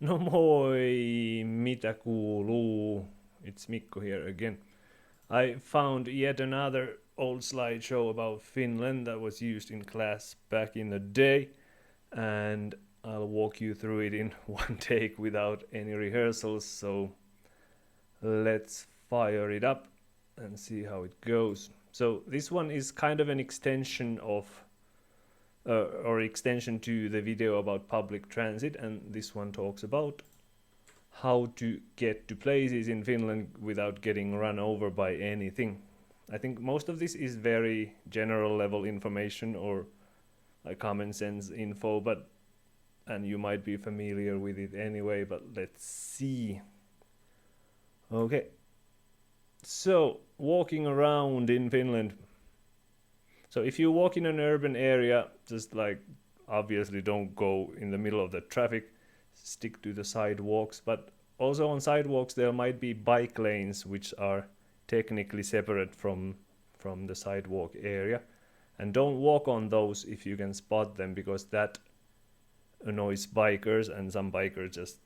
No moi, mitä kuuluu? It's Mikko here again. I found yet another old slideshow about Finland that was used in class back in the day, and I'll walk you through it in one take without any rehearsals. So let's fire it up and see how it goes. So this one is kind of an extension of or extension to the video about public transit, and this one talks about how to get to places in Finland without getting run over by anything. I think most of this is very general level information or like common sense info, but and you might be familiar with it anyway, but let's see. Okay. So, walking around in Finland. So, if you walk in an urban area, just like obviously don't go in the middle of the traffic, stick to the sidewalks, but also on sidewalks there might be bike lanes which are technically separate from the sidewalk area, and don't walk on those if you can spot them, because that annoys bikers, and some bikers just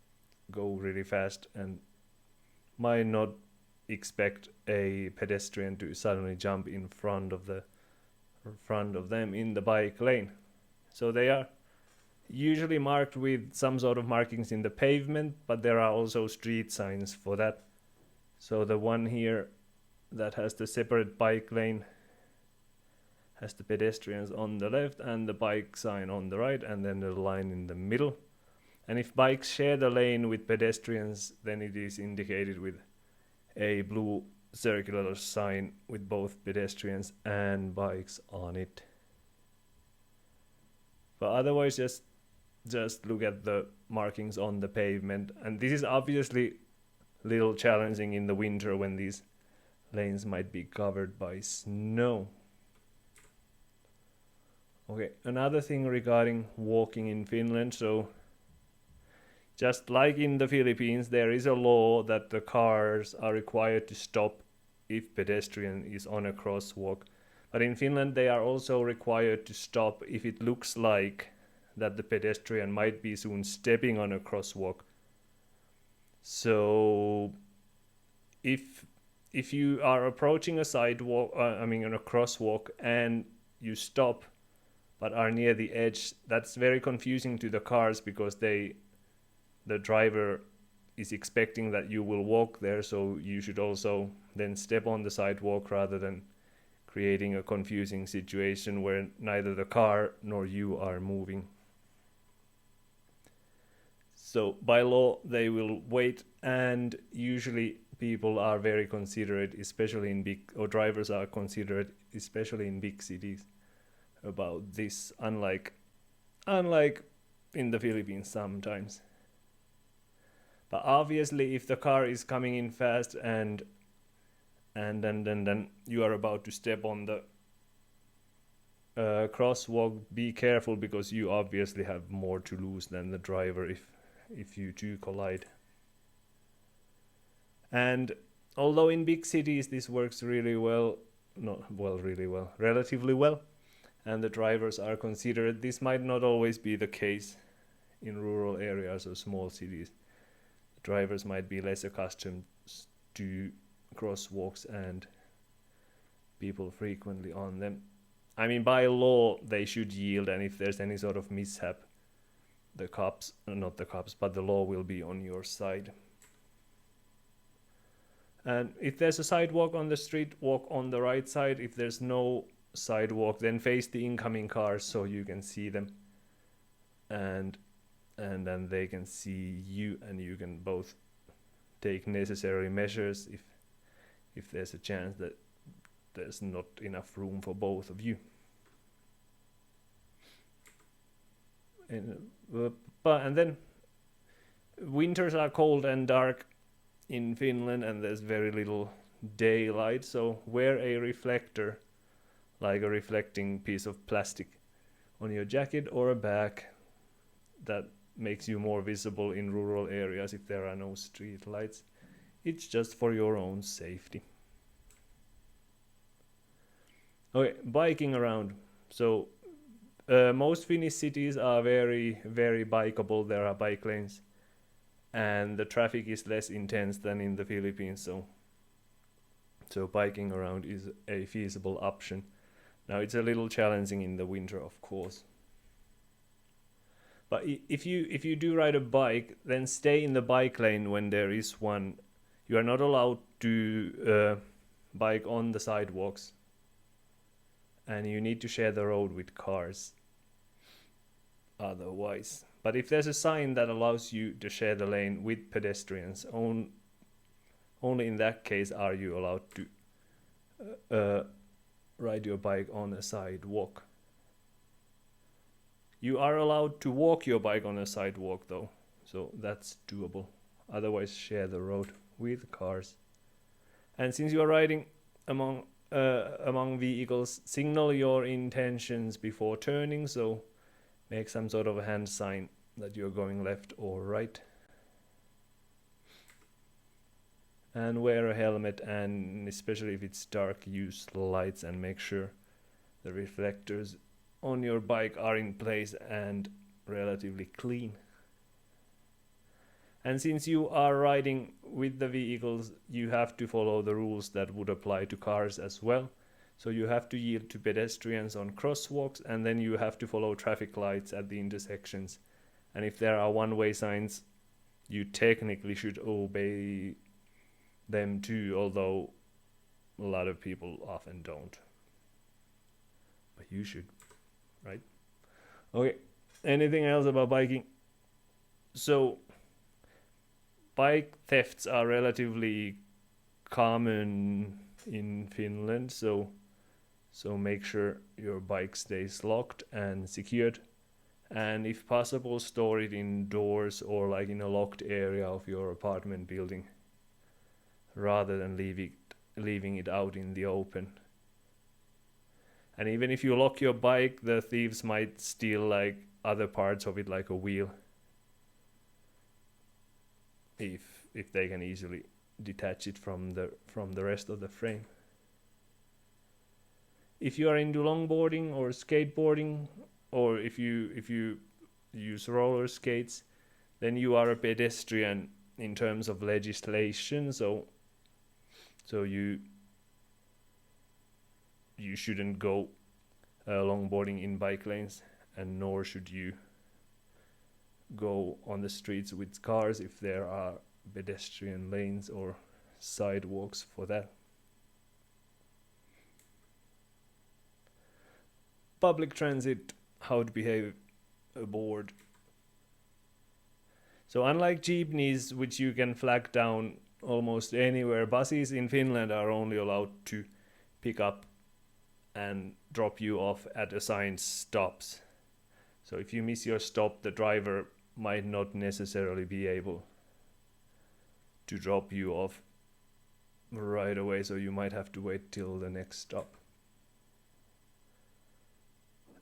go really fast and might not expect a pedestrian to suddenly jump in front of them in the bike lane. So they are usually marked with some sort of markings in the pavement, but there are also street signs for that. So the one here that has the separate bike lane has the pedestrians on the left and the bike sign on the right, and then the line in the middle. And if bikes share the lane with pedestrians, then it is indicated with a blue circular sign with both pedestrians and bikes on it. But otherwise, just look at the markings on the pavement. And this is obviously a little challenging in the winter when these lanes might be covered by snow. Okay, another thing regarding walking in Finland. So just like in the Philippines, there is a law that the cars are required to stop if pedestrian is on a crosswalk. But in Finland, they are also required to stop if it looks like that the pedestrian might be soon stepping on a crosswalk. So if you are approaching a sidewalk, on a crosswalk, and you stop but are near the edge, that's very confusing to the cars, because the driver is expecting that you will walk there, so you should also then step on the sidewalk rather than creating a confusing situation where neither the car nor you are moving. So by law they will wait, and usually people are very considerate, especially in drivers are considerate, especially in big cities, about this, unlike in the Philippines sometimes. But obviously, if the car is coming in fast and then you are about to step on the crosswalk, be careful, because you obviously have more to lose than the driver if you two collide. And although in big cities this works really well, relatively well, and the drivers are considerate, this might not always be the case in rural areas or small cities. Drivers might be less accustomed to crosswalks and people frequently on them. I mean, by law, they should yield, and if there's any sort of mishap, not the cops, but the law will be on your side. And if there's a sidewalk on the street, walk on the right side. If there's no sidewalk, then face the incoming cars so you can see them. And then they can see you, and you can both take necessary measures if there's a chance that there's not enough room for both of you. And then winters are cold and dark in Finland, and there's very little daylight, so wear a reflector, like a reflecting piece of plastic, on your jacket or a bag that makes you more visible in rural areas if there are no street lights. It's just for your own safety. Okay, biking around. So most Finnish cities are very, very bikeable. There are bike lanes and the traffic is less intense than in the Philippines, so biking around is a feasible option. Now it's a little challenging in the winter, of course. But if you do ride a bike, then stay in the bike lane when there is one. You are not allowed to bike on the sidewalks, and you need to share the road with cars otherwise. But if there's a sign that allows you to share the lane with pedestrians, only in that case are you allowed to ride your bike on a sidewalk. You are allowed to walk your bike on a sidewalk though, so that's doable. Otherwise, share the road with cars. And since you are riding among vehicles, signal your intentions before turning, so make some sort of a hand sign that you're going left or right. And wear a helmet, and especially if it's dark, use lights and make sure the reflectors on your bike are in place and relatively clean. And since you are riding with the vehicles, you have to follow the rules that would apply to cars as well. So you have to yield to pedestrians on crosswalks, and then you have to follow traffic lights at the intersections. And if there are one-way signs, you technically should obey them too, although a lot of people often don't. But you should, right? Okay, anything else about biking? So, bike thefts are relatively common in Finland, so make sure your bike stays locked and secured, and if possible store it indoors or like in a locked area of your apartment building rather than leaving it out in the open. And even if you lock your bike, the thieves might steal like other parts of it, like a wheel, if they can easily detach it from the rest of the frame. If you are into longboarding or skateboarding, or if you use roller skates, then you are a pedestrian in terms of legislation. So you shouldn't go longboarding in bike lanes, and nor should you go on the streets with cars if there are pedestrian lanes or sidewalks for that. Public transit, how to behave aboard. So unlike jeepneys, which you can flag down almost anywhere, buses in Finland are only allowed to pick up and drop you off at assigned stops. So if you miss your stop, the driver might not necessarily be able to drop you off right away, so you might have to wait till the next stop.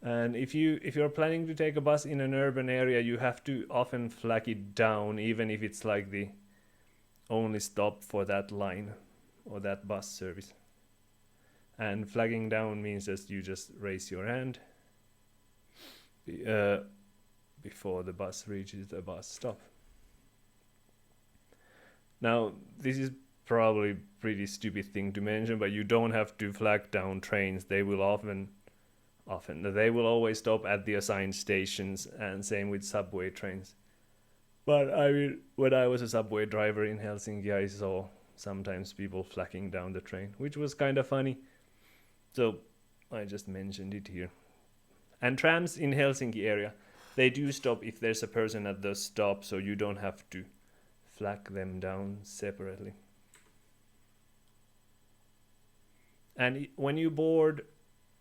And if you're planning to take a bus in an urban area, you have to often flag it down, even if it's like the only stop for that line or that bus service. And flagging down means that you just raise your hand before the bus reaches the bus stop. Now, this is probably a pretty stupid thing to mention, but you don't have to flag down trains. They will they will always stop at the assigned stations, and same with subway trains. But I mean, when I was a subway driver in Helsinki, I saw sometimes people flagging down the train, which was kind of funny. So I just mentioned it here. And trams in Helsinki area, they do stop if there's a person at the stop, so you don't have to flag them down separately. And when you board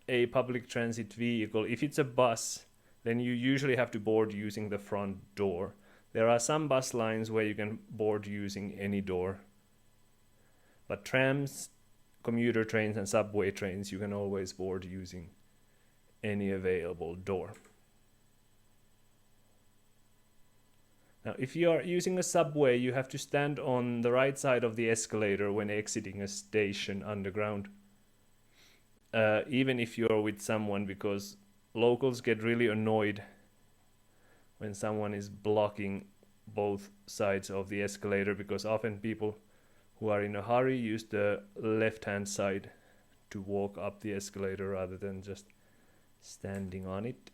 a public transit vehicle, if it's a bus, then you usually have to board using the front door. There are some bus lines where you can board using any door. But trams, commuter trains, and subway trains, you can always board using any available door. Now, if you are using a subway, you have to stand on the right side of the escalator when exiting a station underground. Even if you're with someone, because locals get really annoyed when someone is blocking both sides of the escalator, because often people who are in a hurry use the left hand side to walk up the escalator rather than just standing on it.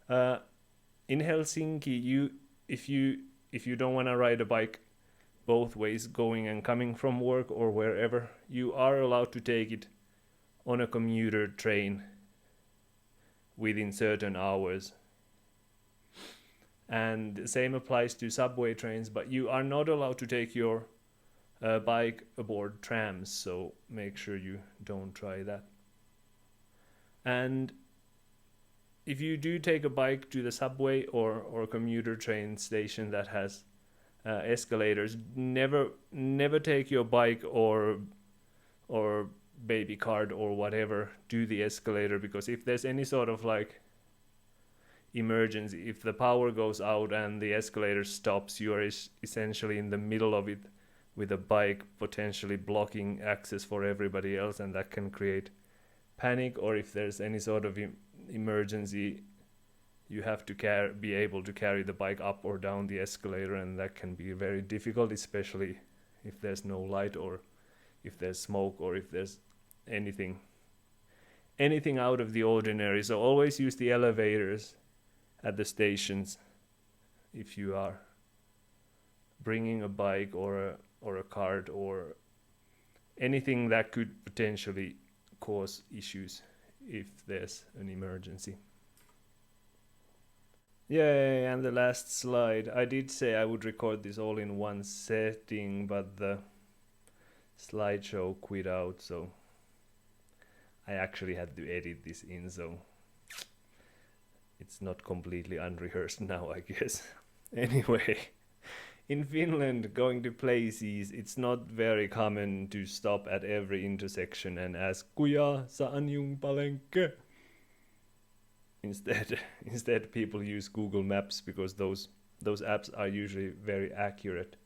In Helsinki, if you don't want to ride a bike both ways, going and coming from work or wherever, you are allowed to take it on a commuter train within certain hours. And the same applies to subway trains, but you are not allowed to take your bike aboard trams, so make sure you don't try that. And if you do take a bike to the subway or commuter train station that has escalators, never take your bike or baby cart or whatever to the escalator, because if there's any sort of like emergency, if the power goes out and the escalator stops, you are essentially in the middle of it with a bike, potentially blocking access for everybody else, and that can create panic. Or if there's any sort of emergency, you have to be able to carry the bike up or down the escalator, and that can be very difficult, especially if there's no light or if there's smoke or if there's anything out of the ordinary. So always use the elevators at the stations if you are bringing a bike or a cart or anything that could potentially cause issues if there's an emergency. Yay, and the last slide. I did say I would record this all in one setting, but the slideshow quit out, so I actually had to edit this in, so it's not completely unrehearsed now, I guess. Anyway, in Finland, going to places, it's not very common to stop at every intersection and ask, "Kuja saan yung palengke?" Instead, people use Google Maps, because those apps are usually very accurate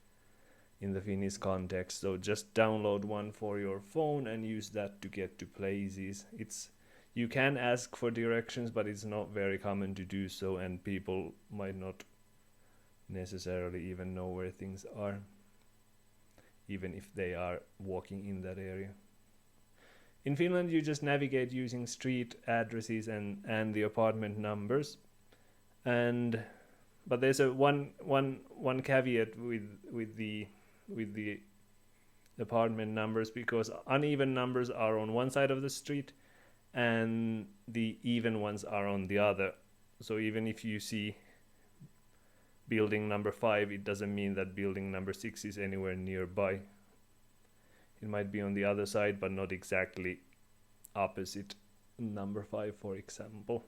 in the Finnish context. So just download one for your phone and use that to get to places. You can ask for directions, but it's not very common to do so, and people might not necessarily even know where things are, even if they are walking in that area. In Finland, you just navigate using street addresses and the apartment numbers, but there's a one caveat with the apartment numbers, because uneven numbers are on one side of the street and the even ones are on the other. So even if you see building number 5, it doesn't mean that building number 6 is anywhere nearby. It might be on the other side, but not exactly opposite number 5, for example.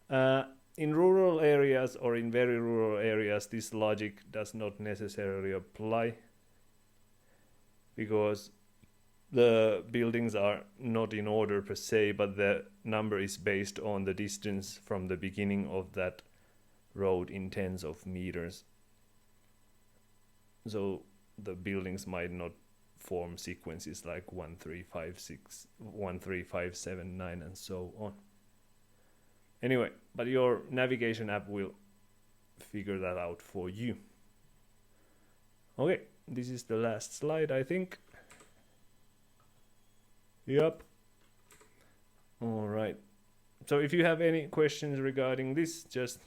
In rural areas or in very rural areas, this logic does not necessarily apply, because the buildings are not in order per se, but the number is based on the distance from the beginning of that road in tens of meters. So the buildings might not form sequences like 1, 3, 5, 6, 1, 3, 5, 7, 9, and so on. Anyway, but your navigation app will figure that out for you. Okay, this is the last slide, I think. Yep. All right. So if you have any questions regarding this, just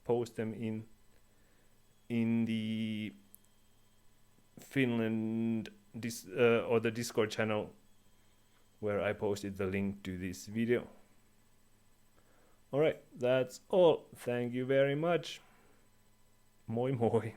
post them in the Finland or the Discord channel where I posted the link to this video. All right, that's all. Thank you very much. Moi moi.